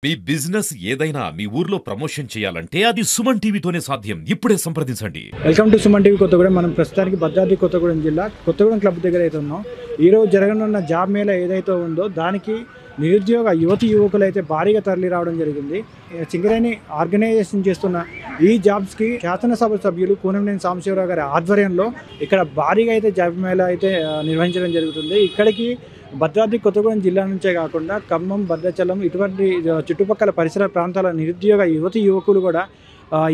మీ business ఏదైనా మీ ఊర్లో promotion చేయాలంటే అది సుమన్ టీవీతోనే సాధ్యం. ఇప్పుడే సంప్రదించండి. Welcome to Suman TV Kothagudem. మనం ప్రస్తుతానికి భద్రాద్రి కొత్తగూడెం జిల్లా కొత్తగూడెం క్లబ్ దగ్గర అయితే ఉన్నాం. ఈరోజు జరగనున్న జాబ్ మేళా ఏదైతే ఉందో దానికి నిరుద్యోగ యువకులు అయితే భారీగా తరలి రావడం జరిగింది. సింగరేణి ఆర్గనైజేషన్ చేస్తున్న ఈ జాబ్స్కి శాసనసభ సభ్యులు కూనంనేని సాంబశివరావు గారి ఆధ్వర్యంలో ఇక్కడ భారీగా అయితే జాబ్ మేళా అయితే నిర్వహించడం జరుగుతుంది. ఇక్కడికి భద్రాద్రి కొత్తగూడెం జిల్లా నుంచే కాకుండా ఖమ్మం, భద్రాచలం ఇటువంటి చుట్టుపక్కల పరిసర ప్రాంతాల నిరుద్యోగ యువకులు కూడా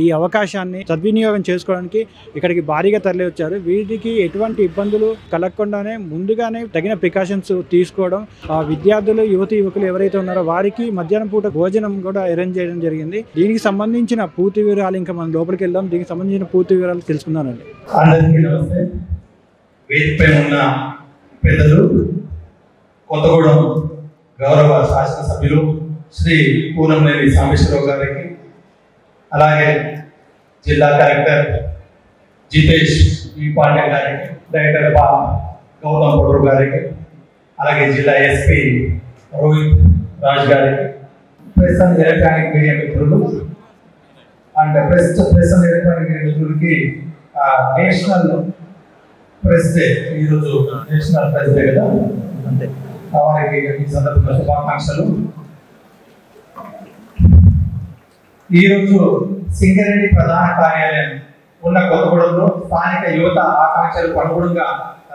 ఈ అవకాశాన్ని సద్వినియోగం చేసుకోవడానికి ఇక్కడికి భారీగా తరలి వచ్చారు. వీటికి ఎటువంటి ఇబ్బందులు కలగకుండానే ముందుగానే తగిన ప్రికాషన్స్ తీసుకోవడం, విద్యార్థులు యువకులు ఎవరైతే ఉన్నారో వారికి మధ్యాహ్నం పూట భోజనం కూడా అరేంజ్ చేయడం జరిగింది. దీనికి సంబంధించిన పూర్తి వివరాలు ఇంకా మనం లోపలికి వెళ్దాం. దీనికి సంబంధించిన పూర్తి వివరాలు తెలుసుకుందానండి. కొత్తగూడెం గౌరవ శాసనసభ్యులు శ్రీ కూనంనేని సాంబశివరావు గారికి, అలాగే జిల్లా కలెక్టర్ జితేష్ పాండే గారికి, డైరెక్టర్ గౌతమ్ పొడూరు గారికి, అలాగే జిల్లా ఎస్పీ రోహిత్ రాజ్ గారికి, ప్రెస్ అండ్ ఎలక్ట్రానిక్ మీడియా మిత్రులు and press and electronic media మిత్రులకి నేషనల్ ప్రెస్ డే, ఈరోజు నేషనల్ ప్రెస్ డే కదా, అంతే వారికి ఈ సందర్భంగా శుభాకాంక్షలు. ఈరోజు సింగరేణి ప్రధాన కార్యాలయం ఉన్న కొత్తగూడెంలో స్థానిక యువత ఆకాంక్షలకు అనుగుణంగా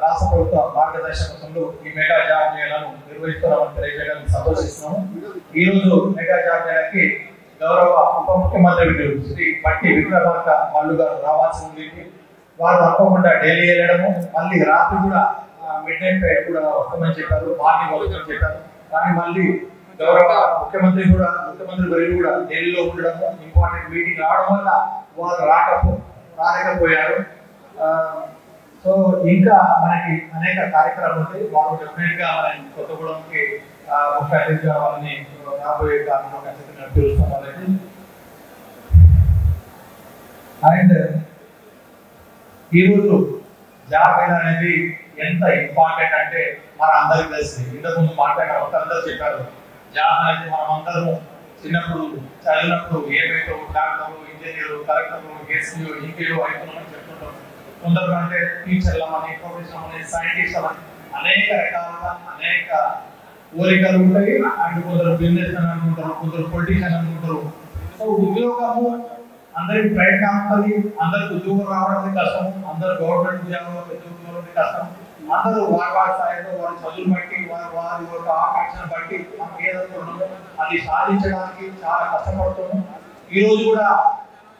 రాష్ట్ర ప్రభుత్వ మార్గదర్శకంలో ఈ మెగా జాబ్ మేళాను నిర్వహిస్తున్నామని తెలియజేయడానికి సంతోషిస్తున్నాము. ఈ రోజు మెగా జాబ్ మేళాకి గౌరవ ఉప ముఖ్యమంత్రి శ్రీ పట్టి విక్రమార్క మల్లు గారు రావాల్సి ఉంది. వారు తప్పకుండా ఢిల్లీ వెళ్ళడము, మళ్ళీ రాత్రి కూడా మిడ్ నైట్ కూడా వస్తామని చెప్పారు, మార్నింగ్ వస్తామని చెప్పారు. కానీ మళ్ళీ గౌరవ ముఖ్యమంత్రి వర్యులు కూడా ఢిల్లీలో ఉండడము, ఇంపార్టెంట్ మీటింగ్ రావడం వల్ల వారు రాలేకపోయారు. సో ఇంకా మనకి అనేక కార్యక్రమాలు ఉంటాయి. వారు డెఫినెట్ గా మన కొత్తగూడెంకి ముఖ్య అతిథిగా వాళ్ళని రాబోయే కాలంలో ఖచ్చితంగా పిలుస్తాం వాళ్ళకి. అండ్ ఈరోజు జాబ్ మేళా అనేది ఎంత ఇంపార్టెంట్ అంటే మన అందరికి తెలిసింది. ఇంతకుముందు మాట్లాడిన అందరూ చెప్పారు, జాబ్ అనేది మనం అందరము చిన్నప్పుడు చదివినప్పుడు ఏమైతే డాక్టర్లు, ఇంజనీర్లు, కలెక్టర్లు, ఎస్పీలు, ఇంకేలో అవుతున్నామని చెప్తుంటాం. కొందరు అంటే టీచర్లమని, ప్రొఫెసర్ అని, సైంటిస్ట్ అని అనేక రకాలుగా అనేక కోరికలు ఉంటాయి. అండ్ కొందరు బిజినెస్ అని అనుకుంటారు, కొందరు పొలిటీషియన్ అనుకుంటారు. సో ఉద్యోగము అందరికి ప్రయత్నం ఉంటుంది, అందరికి ఉద్యోగం రావడం కష్టం, అందరు గవర్నమెంట్ ఉద్యోగంలో కష్టం. అందరూ వారి స్థాయిలో వారి చదువులు బట్టి వారి యొక్క ఆకాంక్షను బట్టి మనం ఏదైతే ఉన్నామో అది సాధించడానికి చాలా కష్టపడుతున్నాము. ఈ రోజు కూడా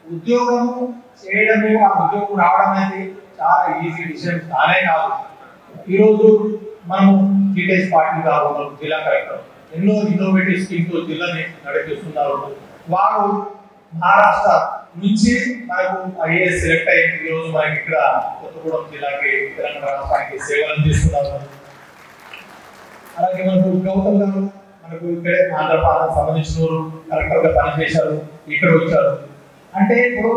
ఉద్యోగము చేయడమే, ఆ ఉద్యోగం రావడం అనేది చాలా ఈజీ విషయం కానే కాదు. ఈరోజు మనము జిటేష్ పార్టీ గారు జిల్లా కలెక్టర్ ఎన్నో ఇన్నోవేటివ్ స్కీమ్స్ జిల్లాని నడిపిస్తున్నారు. వారు మహారాష్ట్ర నుంచి మనకు ఐఏఎస్ సెలెక్ట్ అయ్యి ఈరోజు మనకి ఇక్కడ కొత్తగూడెం జిల్లాకి, తెలంగాణ రాష్ట్రానికి సేవలు అందిస్తున్నారు. అలాగే మనకు గౌతమ్ గారు మనకు ఇక్కడే ఆంధ్రప్రదేశ్ సంబంధించిన కలెక్టర్ గా పనిచేశారు, ఇక్కడ వచ్చారు. అంటే ఇప్పుడు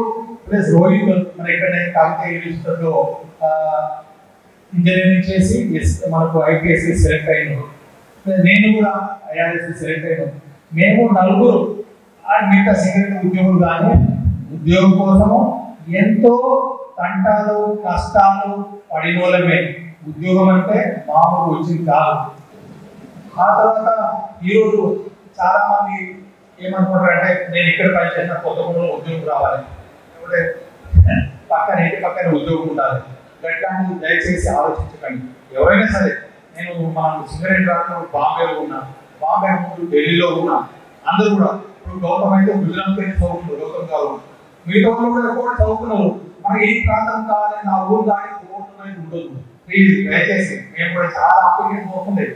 ప్లస్ రోహిత్ మన ఇక్కడనే కాకతీయ యూనివర్సిటీలో ఇంజనీరింగ్ చేసి మనకు ఐపీఎస్ సెలెక్ట్ అయ్యాను. నేను కూడా ఐఆర్ఎస్ సెలెక్ట్ అయ్యాను. మేము నలుగురు మిగతా సింగరేణి ఉద్యోగులు కానీ ఉద్యోగం కోసము ఎంతో తంటాలు కష్టాలు పడినోళ్ళమే. ఉద్యోగం అంటే మామూలు వచ్చింది కాదు. ఆ తర్వాత ఈరోజు చాలా మంది ఏమనుకుంటారు అంటే నేను ఇక్కడ పనిచేసిన కొత్తగూడెంలో ఉద్యోగం రావాలి, పక్కన ఇంటి పక్కన ఉద్యోగం ఉండాలి. గట్లాంటి దయచేసి ఆలోచించకండి. ఎవరైనా సరే, నేను మనం సింగరేణి రాష్ట్రంలో బాంబేలో ఉన్నా, బాంబే ముందు ఢిల్లీలో ఉన్నా, అందరూ కూడా ఇప్పుడు గౌతమ్ అయితే గుజరాత్ చదువుకుంటారు, గౌతమ్ గారు మిగతా వాళ్ళు కూడా ఎక్కువ చదువుకున్నారు. మనకి ఏ ప్రాంతం కావాలి, నా ఊరు దాటి పోతుందని ఉండదు. ప్లీజ్ దయచేసి మేము కూడా చాలా అప్లికేషన్ పోతుంది.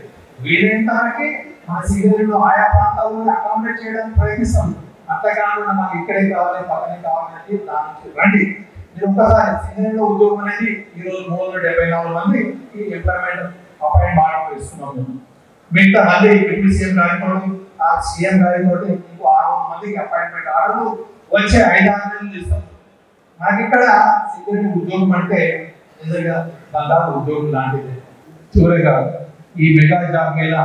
వీలైనంతకి మన సింగరేణిలో ఆయా ప్రాంతాల్లో అకామిడేట్ చేయడానికి ప్రయత్నిస్తాం. అట్లా కాకుండా మాకు ఇక్కడే కావాలి, పక్కనే కావాలంటే దానికి రండి. మీరు ఒక్కసారి సింగరేణిలో ఉద్యోగం అనేది ఈరోజు 374 మంది ఎంప్లాయ్మెంట్ అపాయింట్మెంట్ ఇస్తున్నాము. మిగతా మళ్ళీ డిప్యూటీ సీఎం గారితో, సీఎం గారితో ఇంకో 600 మందికి అపాయింట్మెంట్ ఆర్డర్లు వచ్చే 5-6 నెలలు ఇస్తాం. మనకి ఇక్కడ సింగరేణి ఉద్యోగం అంటే నిజంగా బంగారు ఉద్యోగం లాంటిది. చివరిగా ఈ మెగా జాబ్ మేళా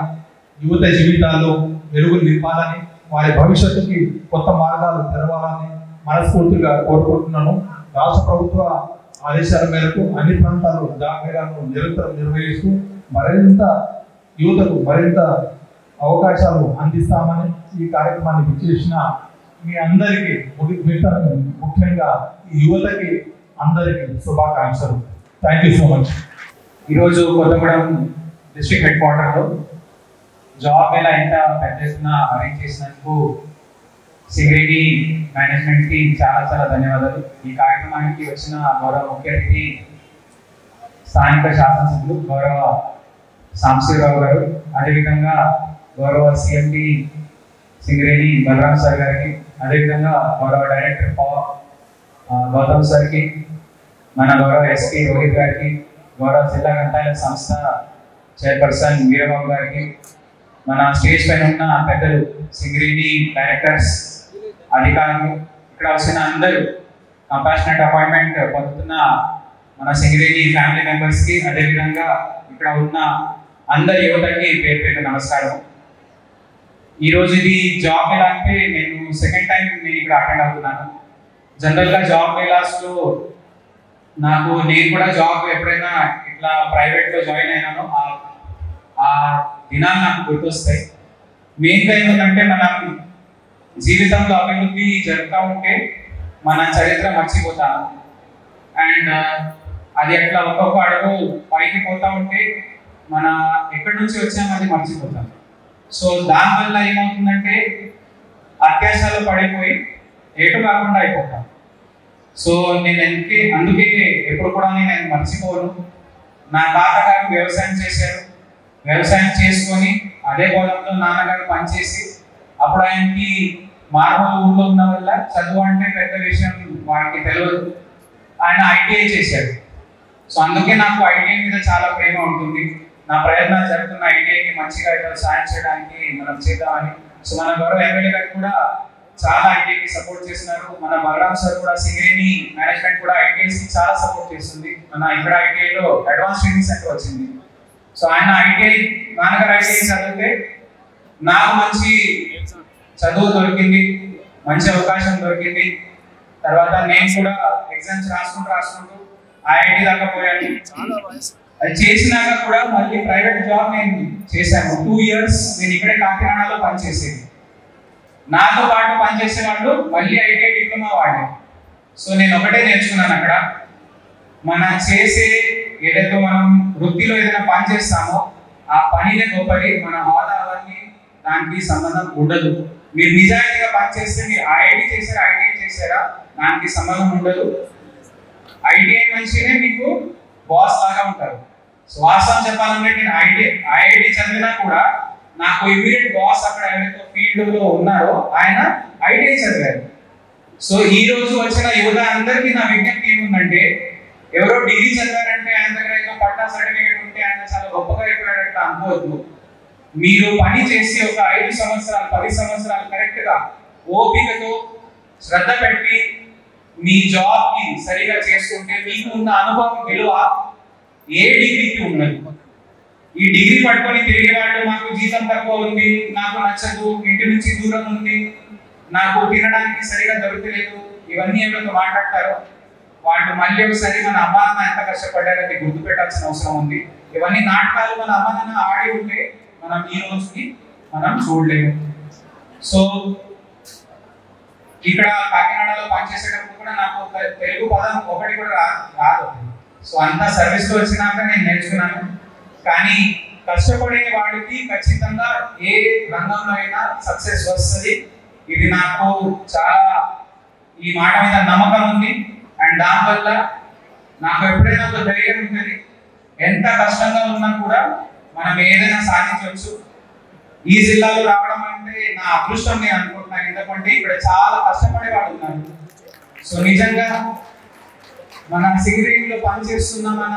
యువత జీవితాల్లో వెలుగులు నింపాలని వారి భవిష్యత్తుకి కొత్త మార్గాలు తెరవాలని మనస్ఫూర్తిగా కోరుకుంటున్నాను. రాష్ట్ర ప్రభుత్వ ఆదేశాల మేరకు అన్ని ప్రాంతాల్లో జాబ్ మేళాలను నిరంతరం నిర్వహిస్తూ మరింత యువతకు మరింత అవకాశాలు అందిస్తామని ఈ కార్యక్రమాన్ని విచ్చేసిన మీ అందరికీ ముఖ్యంగా ఈ యువతకి అందరికీ శుభాకాంక్షలు. Thank you so much. ఈరోజు కొత్తగూడెం డిస్ట్రిక్ట్ హెడ్ క్వార్టర్లో జాబ్ మేళా ఎంత పెద్ద ఎత్తున అరేంజ్ చేసినందుకు సింగరేణి మేనేజ్మెంట్కి చాలా చాలా ధన్యవాదాలు. ఈ కార్యక్రమానికి వచ్చిన గౌరవ ముఖ్య అతిథి స్థానిక శాసనసభ్యులు గౌరవ సాంబశివరావు గారు, అదేవిధంగా గౌరవ సిఎండి సింగరేణి బలరాం సార్ గారికి, అదేవిధంగా గౌరవ డైరెక్టర్ గౌతమ్ సార్కి, మన గౌరవ ఎస్పీ రోహిత్ గారికి, గౌరవ జిల్లా గ్రంథాలయ సంస్థ చైర్పర్సన్ వీరబాబు గారికి, మన స్టేజ్ పైన ఉన్న పెద్దలు సింగరేణి డైరెక్టర్స్, అధికారులు, ఇక్కడ వచ్చిన అందరూ కంపాషనేట్ అపాయింట్మెంట్ పొందుతున్న మన సింగరేణి ఫ్యామిలీ మెంబర్స్కి, అదేవిధంగా ఇక్కడ ఉన్న అందరి యువతకి పేరు పేరు నమస్కారం. ఈరోజు ఇది జాబ్ మేళా అంటే నేను సెకండ్ టైం నేను ఇక్కడ అటెండ్ అవుతున్నాను. జనరల్గా జాబ్ మేళాస్లో నేను కూడా జాబ్ ఎప్పుడైనా ఇట్లా ప్రైవేట్లో జాయిన్ అయినానో ఆ దినాలు నాకు గుర్తొస్తాయి. మెయిన్గా ఏమిటంటే మనం జీవితంలో అభివృద్ధి జరుగుతూ ఉంటే మన చరిత్ర మర్చిపోతాము. అండ్ అది అట్లా ఒక్కొక్క అడుగు పైకి పోతూ ఉంటే మన ఎక్కడి నుంచి వచ్చామో అది మర్చిపోతాం. సో దానివల్ల ఏమవుతుందంటే అత్యాశలో పడిపోయి ఎటు కాకుండా అయిపోతాం. సో నేను అందుకే ఎప్పుడు కూడా నేను మర్చిపోను. నా తాతగారు వ్యవసాయం చేశారు, వ్యవసాయం చేసుకొని అదే పొలంలో నాన్నగారు పనిచేసి, అప్పుడు ఆయనకి మార్మూల ఊళ్ళో ఉన్న వల్ల చదువు అంటే పెద్ద విషయం వారికి తెలియదు. ఆయన ఐటీఐ చేశారు. సో అందుకే నాకు ఐటీఐ మీద చాలా ప్రేమ ఉంటుంది. నా ప్రయత్నాలు జరుగుతున్న ఐటీఐకి మంచిగా సాయం చేయడానికి మనం చేద్దామని. సో మన గౌరవ ఎమ్మెల్యే గారు కూడా చాలా ఐటీఐకి సపోర్ట్ చేస్తున్నారు. మన బలరాం సార్ కూడా సింగరేణి మేనేజ్మెంట్ కూడా ఐటీఐకి చాలా సపోర్ట్ చేస్తుంది. మన ఇక్కడ ఐటీఐలో అడ్వాన్స్ ట్రైనింగ్ సెంటర్ వచ్చింది. సో ఆయన ఐటీఐ నాన్నగారు ఐటీఐ చదివితే నాకు మంచి చదువు దొరికింది, మంచి అవకాశం దొరికింది. తర్వాత నేను కూడా ఎగ్జామ్స్ రాసుకుంటూ ఐఐటి దాకా పోయాను. అది చేసినాక కూడా మళ్ళీ ప్రైవేట్ జాబ్ నేను చేశాను. 2 years నేను ఇక్కడే కాకినాడలో పనిచేసేది. నాతో పాటు పనిచేసే వాళ్ళు మళ్ళీ ఐటీఐ డిప్లొమా వాడే. సో నేను ఒకటే నేర్చుకున్నాను అక్కడ, మన చేసే ఏదైతే మనం వృత్తిలో ఏదైనా పని చేస్తామో ఆ పనినే గొప్పది, మన హోదా అవన్నీ దానికి సంబంధం ఉండదు. మీరు నిజాయితీగా పనిచేస్తే మీరు ఐటీఐ చేశారా దానికి సంబంధం ఉండదు. ఐటీఐ మంచిగానే మీకు బాస్ లాగా ఉంటారు. సో వాస్తవం చెప్పాలంటే నేను ఐఐటి చదివినా కూడా నాకు ఇమీడియట్ బాస్ అక్కడ ఎవరైతే ఫీల్డ్ లో ఉన్నారో ఆయన ఐటీఐ చదివారు. సో ఈ రోజు వచ్చిన యువత అందరికీ నా విజ్ఞప్తి ఏముందంటే, ఎవరో డిగ్రీ చదివారంటే ఆయన దగ్గర ఏదో పట్టా సర్టిఫికేట్ ఉంటే ఆయన చాలా గొప్పగా అయిపోయాడంటే అనుకోవద్దు. మీరు పని చేసి ఒక 5 సంవత్సరాలు 10 సంవత్సరాలు కరెక్ట్ గా ఓపికతో శ్రద్ధ పెట్టి మీ జాబ్ కి సరిగా చేసుకుంటే మీకు ఉన్న అనుభవం విలువ ఏ డిగ్రీకి ఉన్నది. ఈ డిగ్రీ పట్టుకొని తిరిగే వాళ్ళు మాకు జీతం తక్కువ ఉంది, నాకు నచ్చదు, ఇంటి నుంచి దూరం ఉంది, నాకు తినడానికి సరిగా దొరకలేదు, ఇవన్నీ ఎవరితో మాట్లాడతారో వాళ్ళు మళ్ళీ ఒకసారి మన అమ్మా నాన్న ఎంత కష్టపడ్డారని గుర్తు పెట్టాల్సిన అవసరం ఉంది. ఇవన్నీ నాటకాలు మన అమ్మా నాన్న ఆడి ఉంటే మనం ఈ రోజుకి మనం చూడలేము. సో ఇక్కడ కాకినాడలో పనిచేసేటప్పుడు కూడా నాకు తెలుగు పదం ఒకటి కూడా రాదు. సో అంతా సర్వీస్ లో వచ్చినాక నేను నేర్చుకున్నాను. కానీ కష్టపడే వాడికి ఖచ్చితంగా ఏ రంగంలో అయినా సక్సెస్ వస్తుంది. ఇది నాకు చాలా ఈ మాట మీద నమ్మకం ఉంది. అండ్ దానివల్ల నాకు ఎప్పుడైనా ఒక ధైర్యం ఉంటుంది, ఎంత కష్టంగా ఉన్నా కూడా మనం ఏదైనా సాధించవచ్చు. ఈ జిల్లాలో రావడం అంటే నా అదృష్టం నేను అనుకుంటున్నాను, ఎందుకంటే ఇక్కడ చాలా కష్టపడే వాళ్ళు ఉన్నారు. సో నిజంగా మన సింగరేణిలో పనిచేస్తున్న మన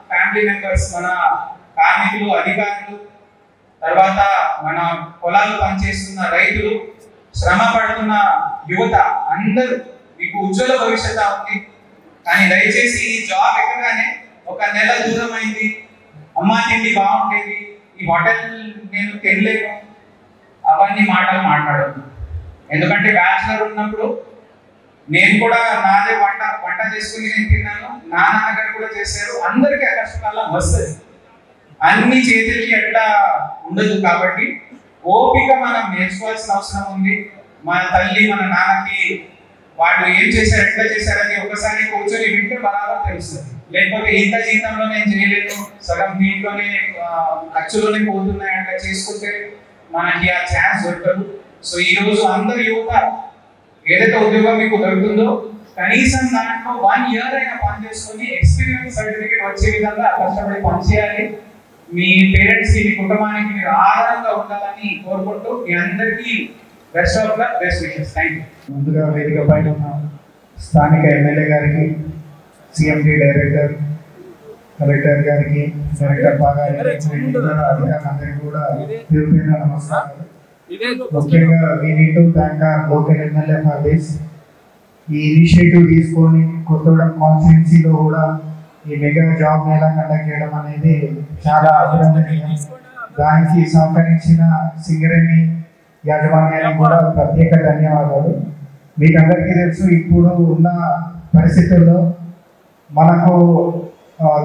ఫ్యామిలీ మెంబర్స్, మన కార్మికులు, అధికారులు, తర్వాత మన పొలాలు పనిచేస్తున్న రైతులు, శ్రమ పడుతున్న యువత అందరూ మీకు ఉజ్వల భవిష్యత్తు ఉంది. కానీ దయచేసి ఈ జాబ్ ఎక్కగానే ఒక నెల దూరం అయింది, అమ్మా తిండి బాగుండేది, ఈ హోటల్ నేను తినలేను, అవన్నీ మాటలు మాట్లాడద్దు. ఎందుకంటే బ్యాచులర్ ఉన్నప్పుడు నేను కూడా నాదే వంట చేసుకుని నేను తిన్నాను, నా నాన్నగారు కూడా చేశారు. అందరికీ ఆ కష్టకాలం వస్తుంది, అన్ని చేతులకి ఎట్లా ఉండదు. కాబట్టి ఓపిక మనం నేర్చుకోవాల్సిన అవసరం ఉంది. మన తల్లి మన నాన్నకి వాళ్ళు ఏం చేశారు ఎట్లా చేశారని ఒకసారి కూర్చొని వింటే బరాబర్ తెలుస్తుంది. లేకపోతే ఇంత జీతంలో నేను చేయలేను, సగం దీంట్లోనే ఖర్చులోనే పోతున్నాయి అట్లా చేసుకుంటే మనకి ఆ ఛాన్స్ దొరకదు. సో ఈ రోజు అందరు యువత ఏదైతే ఉద్యోగం మీకు దొరుకుతుందో కనీసం దాంట్లో 1 year అయినా పని చేసుకొని ఎక్స్పీరియన్స్ సర్టిఫికేట్ వచ్చే విధంగా కష్టపడి పనిచేయాలి. మీ పేరెంట్స్ కి మీ కుటుంబానికి మీరు ఆధారంగా ఉండాలని కోరుకుంటూ మీ అందరికీ best of luck, best wishes. Thank you. ముందుగా వేదిక పైన ఉన్న స్థానిక ఎమ్మెల్యే గారికి, సిఎండి డైరెక్టర్, కలెక్టర్ గారికి, డైరెక్టర్ అధికారులందరికీ కూడా పేరు నమస్కారాలు. ముఖ్యంగా we need to thank our local MLA for this. ఈ ఇనిషియేటివ్ తీసుకొని కొత్తగూడెం కాన్స్టిట్యున్సీలో కూడా ఈ మెగా జాబ్ మేళా కండక్ట్ చేయడం అనేది చాలా అభినందనీయం. దానికి సహకరించిన సింగరేణి యాజమాన్యానికి కూడా ప్రత్యేక ధన్యవాదాలు. మీకు అందరికీ తెలుసు, ఇప్పుడు ఉన్న పరిస్థితుల్లో మనకు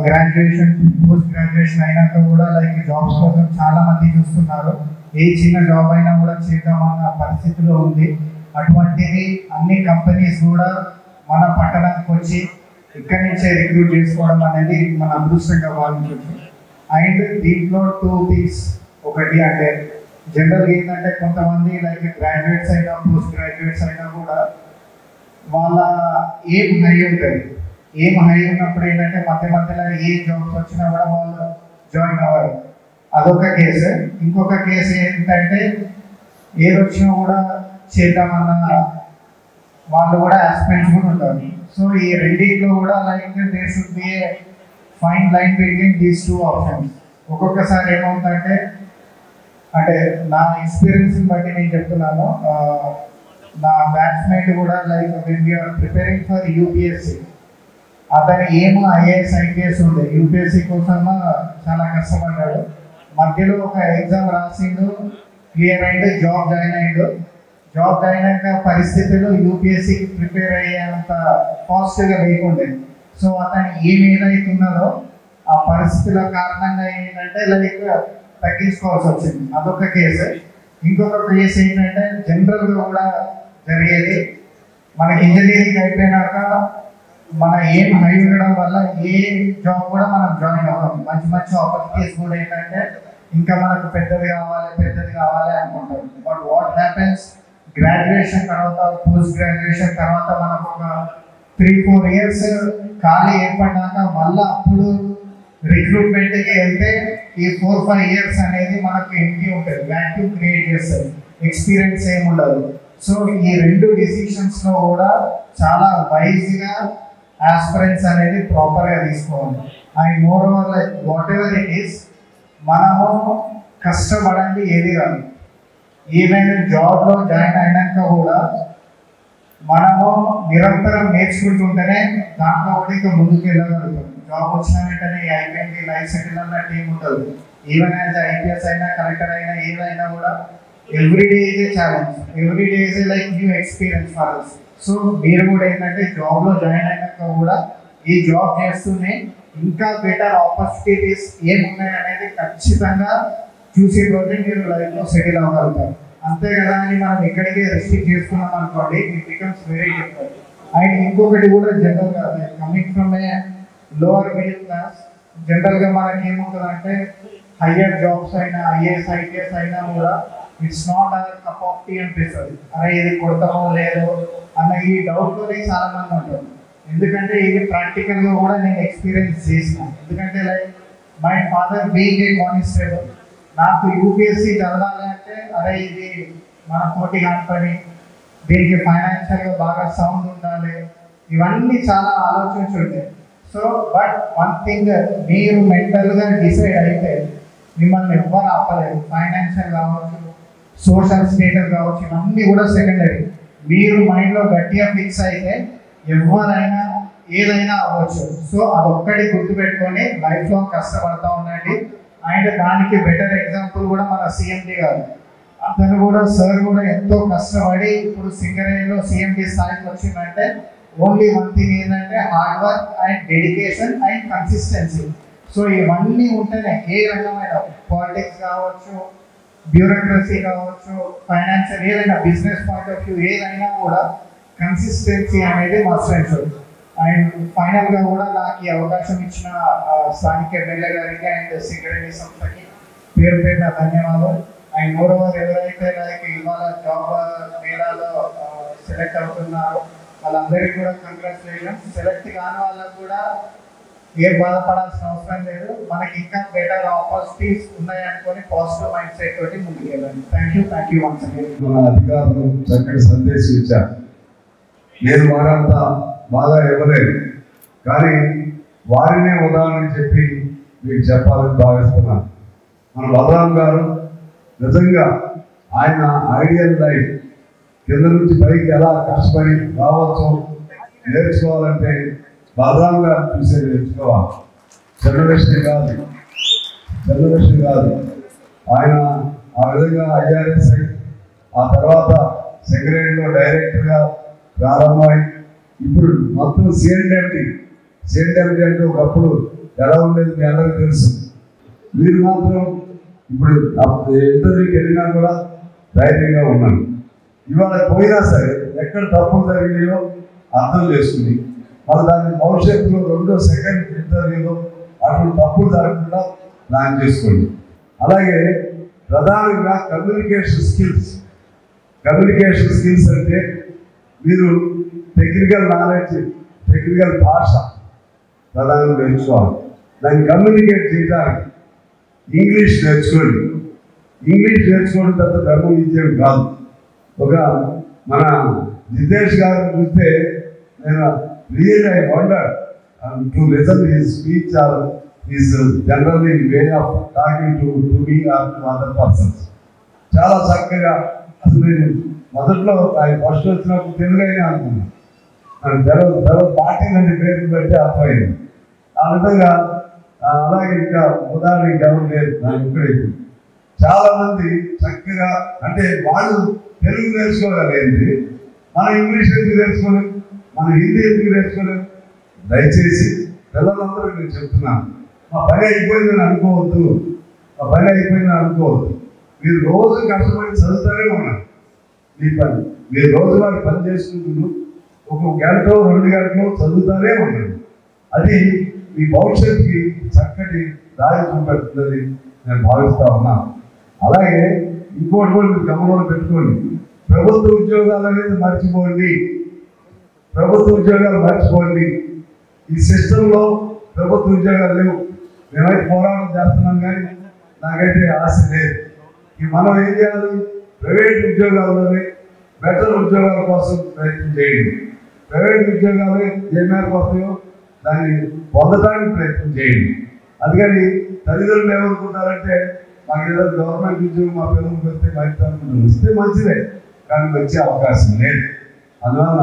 గ్రాడ్యుయేషన్, పోస్ట్ గ్రాడ్యుయేషన్ అయినాక కూడా లైక్ జాబ్స్ కోసం చాలా మంది చూస్తున్నారు. ఏ చిన్న జాబ్ అయినా కూడా చేద్దామన్న పరిస్థితిలో ఉంది. అటువంటిది అన్ని కంపెనీస్ కూడా మన పట్టణానికి వచ్చి ఇక్కడి నుంచే రిక్రూట్ చేసుకోవడం అనేది మన అదృష్టంగా భావించవచ్చు. అండ్ దీంట్లో 2 things. ఒకటి అంటే జనరల్గా ఏంటంటే కొంతమంది లైక్ గ్రాడ్యుయేట్స్ అయినా పోస్ట్ గ్రాడ్యుయేట్స్ అయినా కూడా వాళ్ళ ఏం హై ఉంటుంది. ఏం హై ఉన్నప్పుడు ఏంటంటే మధ్యలో ఏ జాబ్స్ వచ్చినా కూడా వాళ్ళు జాయిన్ అవ్వాలి. అదొక కేసు. ఇంకొక కేసు ఏంటంటే ఏదొచ్చినా కూడా చేద్దామన్న వాళ్ళు కూడా ఆస్పిరెంట్స్ కూడా ఉంటారు. సో ఈ రెండింటిలో కూడా like there should be a fine line between these 2 options. ఒక్కొక్కసారి ఏమవుతుందంటే, అంటే నా ఎక్స్పీరియన్స్ బట్టి నేను చెప్తున్నాను, నా బ్యాచ్మేట్ కూడా like when we are preparing for UPSC, అతని ఏమో ఐఏఎస్ ఐపీఎస్ ఉంది, యూపీఎస్సీ కోసం చాలా కష్టపడ్డాడు. మధ్యలో ఒక ఎగ్జామ్ రాసిండు, క్లియర్ అయిండు, జాబ్ జాయిన్ అయ్యాడు. జాబ్ జాయిన్ అయ్యాక పరిస్థితులు యూపీఎస్సీకి ప్రిపేర్ అయ్యేంత ఫాస్ట్గా లేకుండే. సో అతను ఏదైతున్నదో ఆ పరిస్థితుల కారణంగా ఏంటంటే లైక్ తగ్గించుకోవాల్సి వచ్చింది. అదొక కేసు. ఇంకొక కేసు ఏంటంటే జనరల్గా కూడా జరిగేది, మనకి ఇంజనీరింగ్ అయిపోయినాక మన ఏం హై ఉండడం వల్ల ఏ జాబ్ కూడా మనం జాయిన్ అవ్వం. మంచి ఆపర్చునిటీస్ కూడా ఏంటంటే ఇంకా మనకు పెద్దది కావాలి అనుకుంటాం. బట్ వాట్ హ్యాపెన్స్, గ్రాడ్యుయేషన్ తర్వాత, పోస్ట్ గ్రాడ్యుయేషన్ తర్వాత మనకు ఒక 3-4 years ఖాళీ ఏర్పడ్డాక మళ్ళీ అప్పుడు రిక్రూట్మెంట్కి వెళ్తే ఈ 4-5 years అనేది మనకు ఎంటీ ఉంటుంది, వ్యాక్యూమ్ క్రియేట్ చేస్తుంది, ఎక్స్పీరియన్స్ ఏమి ఉండదు. సో ఈ 2 డిసిషన్స్లో కూడా చాలా వైజ్గా ఆస్పిరెంట్స్ అనేది ప్రాపర్గా తీసుకోవాలి. And more over like what ever it is, మనము కష్టపడండి ఏది కాదు. ఈవెన్ జాబ్లో జాయిన్ అయినాక కూడా మనము నిరంతరం నేర్చుకుంటుంటేనే దాంట్లో కూడా ఇంకా ముందుకు వెళ్ళగలుగుతాం. జాబ్ వచ్చిన వెంటనే అయిపోయింది, లైఫ్ సెటిల్ అన్న టీం ఉంటుంది. ఈవెన్ యాజ్ ఐపీఎస్ అయినా, కలెక్టర్ అయినా, ఏదైనా కూడా every day is a challenge, every day is a like new experience for us. So మీరు కూడా ఏంటంటే జాబ్లో జాయిన్ అయినాక కూడా ఈ జాబ్ చేస్తూనే ఇంకా బెటర్ ఆపర్చునిటీస్ ఏమున్నాయి అనేది ఖచ్చితంగా చూసే రోజే మీరు లైఫ్లో సెటిల్ అవ్వగలుగుతారు. అంతే కదా అని మనం ఎక్కడికి రెస్ట్రిక్ట్ చేసుకున్నాం అనుకోండి, it becomes very difficult. And ఇంకొకటి కూడా జనరల్గా coming from a lower middle class, జనరల్గా మనకి ఏముంటుందంటే హయ్యర్ జాబ్స్ అయినా, ఐఏఎస్ ఐపీఎస్ అయినా కూడా it's not a cup of tea అనిపిస్తుంది. అరే ఇది కొడతామో లేదో అన్న ఈ డౌట్లోనే చాలా మంది ఉంటారు. ఎందుకంటే ఇది ప్రాక్టికల్గా కూడా నేను ఎక్స్పీరియన్స్ చేసినాను. ఎందుకంటే like my father being a constable, నాకు యూపీఎస్సీ చదవాలి అంటే అరే ఇది మన పోటీ కాని, దీనికి ఫైనాన్షియల్గా బాగా సౌండ్ ఉండాలి, ఇవన్నీ చాలా ఆలోచించుంటాయి. సో బట్ వన్ థింగ్, మీరు మెంటల్గా డిసైడ్ అయితే మిమ్మల్ని ఎవ్వరు ఆపలేదు. ఫైనాన్షియల్ కావచ్చు, సోషల్ స్టేటస్ కావచ్చు, ఇవన్నీ కూడా సెకండరీ. మీరు మైండ్లో గట్టిగా ఫిక్స్ అయితే ఎవరైనా ఏదైనా అవ్వచ్చు. సో అదొక్కటి గుర్తుపెట్టుకొని లైఫ్లో కష్టపడతా ఉండండి. అండ్ దానికి బెటర్ ఎగ్జాంపుల్ కూడా మన సిఎండి గారు. అతను కూడా సార్ కూడా ఎంతో కష్టపడి ఇప్పుడు సింగరేణిలో సిఎండి స్థాయికి వచ్చిందంటే ఓన్లీ వన్ థింగ్ ఏంటంటే hard work and dedication and consistency. So ఇవన్నీ ఉంటేనే ఏ రకమైన పాలిటిక్స్ కావచ్చు, బ్యూరోక్రసీ కావచ్చు, ఫైనాన్షియల్ ఏదైనా బిజినెస్ పాయింట్ ఆఫ్ వ్యూ ఏదైనా కూడా కన్సిస్టెన్సీ అనేది మస్ట్ అండ్ షుడ్. అండ్ ఫైనల్గా కూడా నాకు ఈ అవకాశం ఇచ్చిన స్థానిక ఎమ్మెల్యే గారికి అండ్ సింగరేణి సంస్థకి పేరు పేరున ధన్యవాదాలు. అండ్ మోరోవర్ ఎవరైతే లైక్ ఇవాళ జాబ్ మేళాలో సెలెక్ట్ అవుతున్నారో వాళ్ళందరికీ కూడా కంగ్రాచులేషన్స్. సెలెక్ట్ కాని వాళ్ళకు కూడా ఏం బాధపడాల్సిన అవసరం లేదు. మనకి ఇంకా బెటర్ ఆపర్చునిటీస్ ఉన్నాయనుకొని పాజిటివ్ మైండ్ సెట్ తోటి ముందుకు వెళ్ళండి. Thank you once again. మన అధికారులు చక్కటి సందేశం ఇచ్చారు. నేను వారంతా బాగా ఇవ్వలేదు, కానీ వారినే ఉదాహరణ చెప్పి మీకు చెప్పాలని భావిస్తున్నాను. మన బలరాం గారు నిజంగా ఆయన ఐడియల్ లైఫ్ కింద నుంచి పైకి ఎలా కష్టపడి రావచ్చో నేర్చుకోవాలంటే బలరాం గారు చూసే నేర్చుకోవాలి. జనరేషన్ కాదు. ఆయన ఆ విధంగా ఐఆర్ఎస్ అయి ఆ తర్వాత సింగరేణిలో డైరెక్టర్గా ప్రారంభమై ఇప్పుడు మొత్తం సిఎండి అంటే ఒకప్పుడు ఎలా ఉండేది మీ అందరికీ తెలుసు. మీరు మాత్రం ఇప్పుడు ఇంటర్వ్యూకి వెళ్ళినా కూడా ధైర్యంగా ఉన్నాను. ఇవాళ పోయినా సరే ఎక్కడ తప్పులు జరిగినాయో అర్థం చేసుకుని మళ్ళీ దాని భవిష్యత్తులో రెండో సెకండ్ ఇంటర్వ్యూలో అటువంటి తప్పులు జరగకుండా ప్లాన్ చేసుకోండి. అలాగే ప్రధానంగా కమ్యూనికేషన్ స్కిల్స్ అంటే మీరు టెక్నికల్ నాలెడ్జ్, టెక్నికల్ భాష ప్రధానంగా నేర్చుకోవాలి. దాన్ని కమ్యూనికేట్ చేయడానికి ఇంగ్లీష్ నేర్చుకోండి. ఇంగ్లీష్ నేర్చుకోవడం పెద్ద బ్రహ్మ విద్యం కాదు. ఒక మన జితేష్ గారిని చూస్తే నేను really I wonder to listen his speech or his generally way of talking to me or to other persons. చాలా చక్కగా అసలు నేను మొదట్లో ఆయన ఫస్ట్ వచ్చినప్పుడు తెలుగు అయినా అనుకున్నాను. తర్వాత పార్టీ అనే పేరు బట్టి అర్థమైంది. ఆ విధంగా అలాగే ఇంకా ఉదాహరణ ఇంకెవరు లేదు నాకు ఇక్కడే. చాలా మంది చక్కగా అంటే వాళ్ళు తెలుగు నేర్చుకోగలేదు, మన ఇంగ్లీష్ ఎందుకు నేర్చుకోలేము, మన హిందీ ఎందుకు నేర్చుకోలేము. దయచేసి పిల్లలందరూ నేను చెప్తున్నాను, మా పని అయిపోయిందని అనుకోవద్దు. మీరు రోజు కష్టపడి చదువుతూనే ఉన్నారు. మీ పని మీరు రోజువారి పని చేసుకుంటూ 1 గంట 2 గంటలు చదువుతూనే ఉన్నారు. అది మీ భవిష్యత్తుకి చక్కటి దారి చూపెడుతుందని నేను భావిస్తా ఉన్నాను. అలాగే ఇంకోటి కూడా మీరు గమనంలో పెట్టుకోండి, ప్రభుత్వ ఉద్యోగాలు అనేది మర్చిపోండి. ఈ సిస్టంలో ప్రభుత్వ ఉద్యోగాలు లేవు. మేమైతే పోరాటం చేస్తున్నాం, కానీ నాకైతే ఆశ లేదు. మనం ఏం చేయాలి, ప్రైవేట్ ఉద్యోగాల్లోనే బెటర్ ఉద్యోగాల కోసం ప్రయత్నం చేయండి. ప్రైవేట్ ఉద్యోగాలు ఏ మేరకు వస్తాయో దాన్ని పొందడానికి ప్రయత్నం చేయండి. అందుకని తల్లిదండ్రులు ఏమనుకుంటారంటే మాకు ఏదో గవర్నమెంట్ ఉద్యోగం మా పిల్లలకు వస్తే వస్తే మంచిదే, కానీ వచ్చే అవకాశం లేదు. అందువల్ల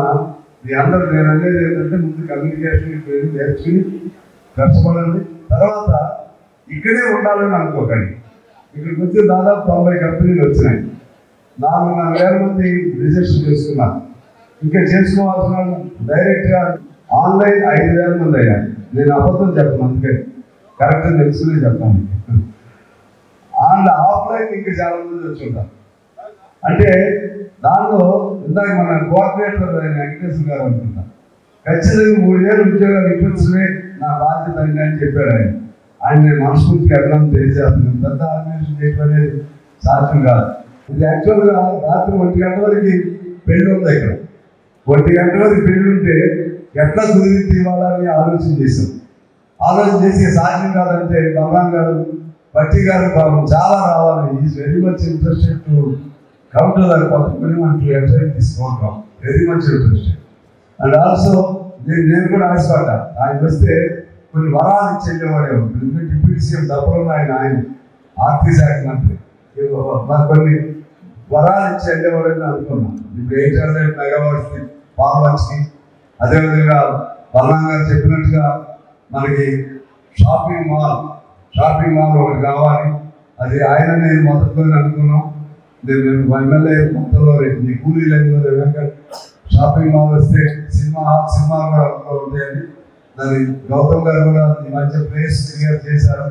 మీ అందరూ నేను అనేది ఏంటంటే ముందు కమ్యూనికేషన్ నేర్చుకుని కష్టపడండి. తర్వాత ఇక్కడే ఉండాలని అనుకోకండి. ఇక్కడికి వచ్చి దాదాపు 90 కంపెనీలు వచ్చినాయి. 4,000 మంది రిజిస్టర్ చేసుకున్నారు. ఇంకా చేసుకోవాల్సిన డైరెక్ట్గా ఆన్లైన్ 5,000 మంది అయ్యారు. నేను అబద్ధం చెప్పను, అందుకే కరెక్ట్గా తెలుసుకునే చెప్తాను. ఆఫ్లైన్ ఇంకా చాలా మంది వచ్చి ఉంటారు. అంటే దానిలో ఇందాక మన కోఆర్డినేటర్ ఆయన వెంకటేశ్వర గారు అనుకుంటా, ఖచ్చితంగా 3 ఏళ్ళు ఉద్యోగాలు ఇప్పించడమే నా బాధ్యత అని చెప్పాడు ఆయన. నేను మనస్ఫూర్తిగా అభినందన తెలియజేస్తున్నాను. పెద్ద ఆర్గనైజేషన్ చేయడం అనేది సాధ్యం కాదు. ఇది యాక్చువల్గా రాత్రి 1 గంట వరకు పెళ్లి ఉంది. ఇక్కడ 1 గంట వరకు పెళ్లి ఉంటే ఎట్లా కుదిరి ఇవ్వాలని ఆలోచన చేసి సాధ్యం కాదంటే బలరాం గారు బట్టి గారు పాపం చాలా రావాలి. Is very much interested to come to that అంటూ enjoy this programme, very much interested. And also నేను కూడా ఆశపడ్డా ఆయన వస్తే కొన్ని వరాలు ఇచ్చేవాడే. డిప్యూటీ సీఎం దప్పలో ఆయన ఆర్థిక శాఖ మంత్రి కొన్ని వరాలు ఇచ్చి వెళ్ళేవాడని అనుకున్నాను. ఇప్పుడు 800 మెగావాట్స్కి పాల్వంచ్కి, అదేవిధంగా బలరాం గారు చెప్పినట్టుగా మనకి షాపింగ్ మాల్ ఒకటి కావాలి. అది ఆయన నేను మొదట్లోనే అనుకున్నాం. నేను ఎమ్మెల్యే మొత్తంలో మీ కూలీ లైన్లో వెంకట్ షాపింగ్ మాల్ వస్తే సినిమా ఉంటాయని దాని గౌతమ్ గారు కూడా ఈ మధ్య ప్లేస్ క్లియర్ చేశారు.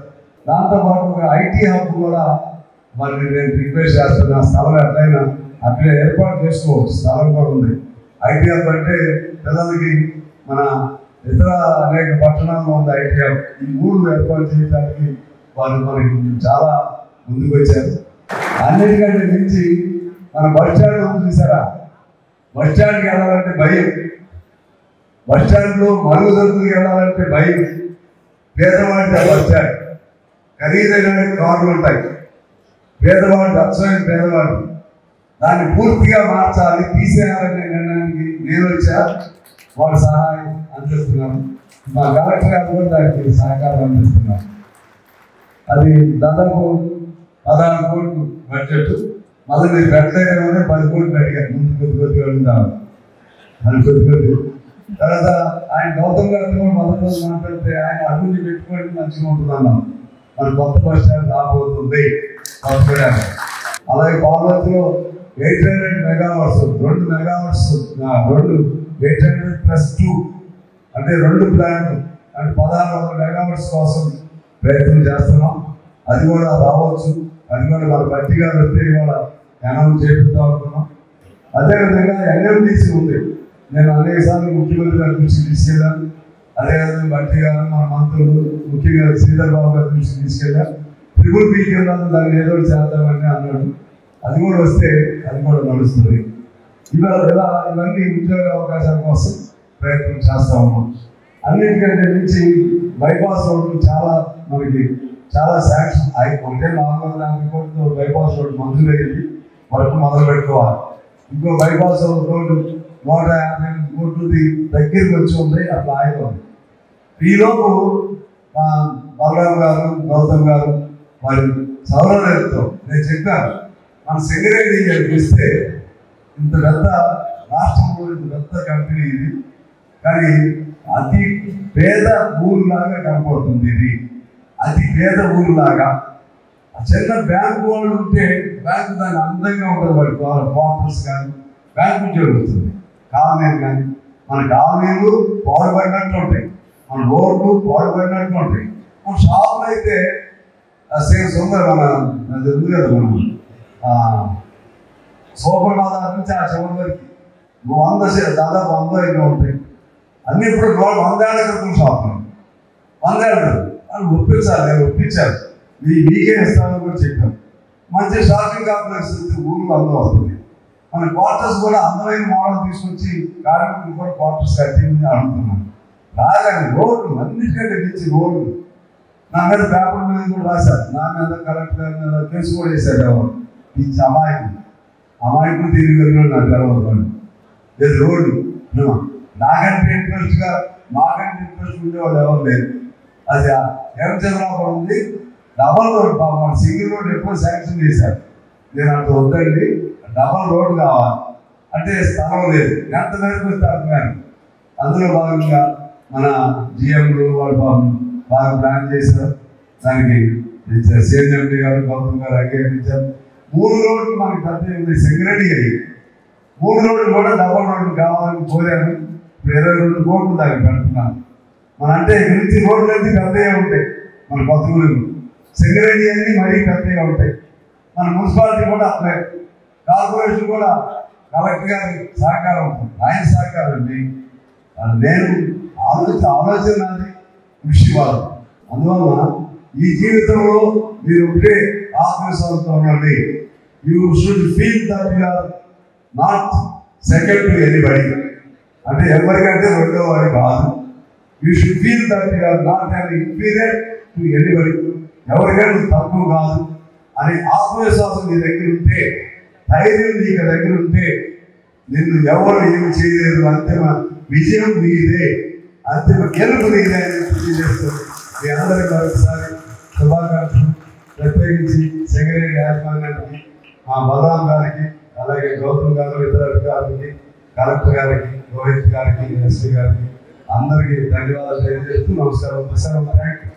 దాంతోపాటు ఒక ఐటీ హబ్ కూడా మరి నేను రిక్వెస్ట్ చేస్తున్నా, స్థలం ఎట్లయినా అట్లే ఏర్పాటు చేసుకోవచ్చు, స్థలం కూడా ఉంది. ఐటీ హబ్ అంటే పిల్లలకి మన ఇతర అనేక పట్టణాల్లో ఉంది ఐటీ హబ్. ఈ 3 ఏర్పాటు చేయడానికి వాళ్ళు మనకి చాలా ముందుకు వచ్చారు. అన్నిటికంటే మించి మన బస్ స్టాండ్ ఉంది చూసారా, బస్ స్టాండ్కి వెళ్ళాలంటే భయం, బస్ స్టాండ్లో మరుగుదొడ్లకు వెళ్ళాలంటే భయం. పేదవాడి బస్ స్టాండ్ ఖరీదైన కార్లు ఉంటాయి, పేదవాడు అక్షరం పేదవాడు. దాన్ని పూర్తిగా మార్చాలి, తీసేయాలనే నిర్ణయానికి నేను వచ్చా, వాళ్ళ సహాయం అందిస్తున్నాను. మా కలెక్టర్ గారు కూడా దానికి సహకారం అందిస్తున్నారు. అది దాదాపు 16 కోట్లు బడ్జెట్. మళ్ళీ మీరు పెట్టలేకపోతే 10 కోట్లు అడిగారు, ముందు కొద్ది అడుగుతాను అని కొద్ది. తర్వాత ఆయన గౌతమ్ గారితో కూడా మొదటి రోజు మాట్లాడితే ఆయన అభివృద్ధి పెట్టుకోవడం మంచిగా ఉంటుందన్నాం. మన కొత్త బస్ స్టాండ్ రాబోతుంది. అలాగే పార్వతిలో 800 మెగావాట్స్ 2 మెగావాట్స్ 800+2 అంటే 2 ప్లాంట్లు అంటే 1600 మెగావాట్స్ కోసం ప్రయత్నం చేస్తున్నాం. అది కూడా రావచ్చు. అది కూడా మన బట్టి గారు వస్తే ఇవాళ అనౌన్స్ చేపిద్దాం అనుకున్నాం. అదేవిధంగా ఎన్ఎండిసి ఉంది. నేను అనేక సార్లు ముఖ్యమంత్రి గారి దృష్టికి తీసుకెళ్ళాను. అదేవిధంగా బట్టి గారు మన మంత్రులు ముఖ్యంగా శ్రీధర్ బాబు గారి దృష్టికి తీసుకెళ్ళాను. ట్రిపుల్ పీ కింద దాన్ని ఏదో చేద్దామని అన్నాడు. అది కూడా వస్తే అది కూడా నడుస్తుంది. ఇవన్నీ ఉద్యోగ అవకాశాల కోసం ప్రయత్నం చేస్తా ఉన్నాం. అన్నిటికంటే మించి బైపాస్ రోడ్లు మనకి చాలా శాంక్షన్ అయి 450 కోట్లతో బైపాస్ రోడ్డు మంజూరయ్యింది. వర్క్ మొదలు పెట్టుకోవాలి. ఇంకో బైపాస్ రోడ్డు 150 కోట్లు దగ్గరికి వచ్చి ఉంది, అట్లా ఆగిపోయింది. ఈలోపు మా బలరాం గారు గౌతమ్ గారు వారి సౌరతో నేను చెప్పాను, మన సెక్రటరీ ఇస్తే ఇంత పెద్ద రాష్ట్రంలో ఇంత పెద్ద కంపెనీ ఇది, కానీ అతి పేద ఊరులాగా కనపడుతుంది. ఇది అతి పేద ఊరులాగా. చిన్న బ్యాంకు వాళ్ళు ఉంటే బ్యాంకు దాన్ని అందంగా ఉంటుంది. వాడి క్వార్టర్స్ కానీ బ్యాంకు ఉద్యోగం వస్తుంది. కాలనీలు కానీ మన కాలనీలు పాడుపడినట్లు ఉంటాయి, మన రోడ్లు పాడుపడినట్లు ఉంటాయి. మన షాపులు అయితే సేమ్ సుందర మన ఉంది కదా, మనం సూపర్ బజార్ నుంచి ఆ చివరి వరకు దాదాపు 100 ఉంటాయి. అన్ని ఇప్పుడు 100 ఏళ్ల క్రితం షాపులు, 100 ఏళ్ళు వాళ్ళు ఒప్పించారు. మీకే ఇస్తామని కూడా చెప్పాం. మంచి షాపింగ్ కాంప్లెక్స్ ఊళ్ళో అందం వస్తుంది. మన క్వార్టర్స్ కూడా అందమైన మోడల్ తీసుకొచ్చి కార్మికులు కూడా క్వార్టర్స్ కట్టింది అడుగుతున్నాం. రాగానే రోడ్లు అన్నిటికంటే మించి రోడ్లు నా మీద పేపర్ మీద కూడా రాశారు. నా మీద కలెక్టర్ మీద కేసు కూడా వేశారు. ఎవరు ఈ అమాయకులు తిరిగి నాకు తెలవదు. లేదు రోడ్డు నాకంటే ఇంట్రెస్ట్ ఉండేవాళ్ళు ఎవరు లేరు. అది చంద్రబాబు ఉంది. డబల్ రోడ్ మన సింగిల్ రోడ్ ఎప్పుడు శాంక్షన్ చేశారు. నేను అంత వద్దండి, డబల్ రోడ్ కావాలి అంటే స్థలం లేదు. ఎంత మేరకు ఇస్తారు. అందులో భాగంగా మన జిఎంలు వాళ్ళు బాగా ప్లాన్ చేశారు. దానికి సిఎండి గారు గౌతమ్ గారు అంగీకరించారు. 3 రోడ్లు మనకి పెద్ద సెక్రటరీ అయ్యి 3 రోడ్లు కూడా డబల్ రోడ్లు కావాలని కోరాను. 22 కోట్లు దానికి పెడుతున్నాను. మన అంటే మిగతా రోడ్లు అన్నీ పెద్దగా ఉంటాయి. మన కొత్తగూడెం సెక్రటరీ అన్నీ మరీ పెద్దగా ఉంటాయి. మన మున్సిపాలిటీ కూడా అట్లే, కార్పొరేషన్ కూడా కలెక్టర్ గారి సహకారం ఉంటుంది. ఆయన సహకారం అండి. నేను ఆలోచన నాది, కృషి వాళ్ళు. అందువల్ల ఈ జీవితంలో మీరు ఒకటే ఆత్మవిశ్వాసంతో ఉండండి. You should feel that you are not second to anybody, అంటే ఎవరికంటే రెండో వాడి కాదు. You should feel that you are not an inferior to anybody, ఎవరికైనా తక్కువ కాదు అని ఆత్మవిశ్వాసం నీ దగ్గర ఉంటే, ధైర్యం నీకు దగ్గర ఉంటే నిన్ను ఎవరు ఏమి చేయలేదు. అంతిమ విజయం నీదే, అంతిమ గెలుపు నీదే అని తెలియజేస్తుంది. మీ అందరికీ మరొకసారి శుభాకాంక్షలు. ప్రత్యేకించి సెక్రటరీ యాజమాన్యానికి, మా బలరాం గారికి, అలాగే గౌతమ్ గారు, ఇతర అధికారులకి, కలెక్టర్ గారికి, రోహిత్ గారికి, ఎస్పీ గారికి అందరికీ ధన్యవాదాలు తెలియజేస్తూ నమస్కారం. Thank you.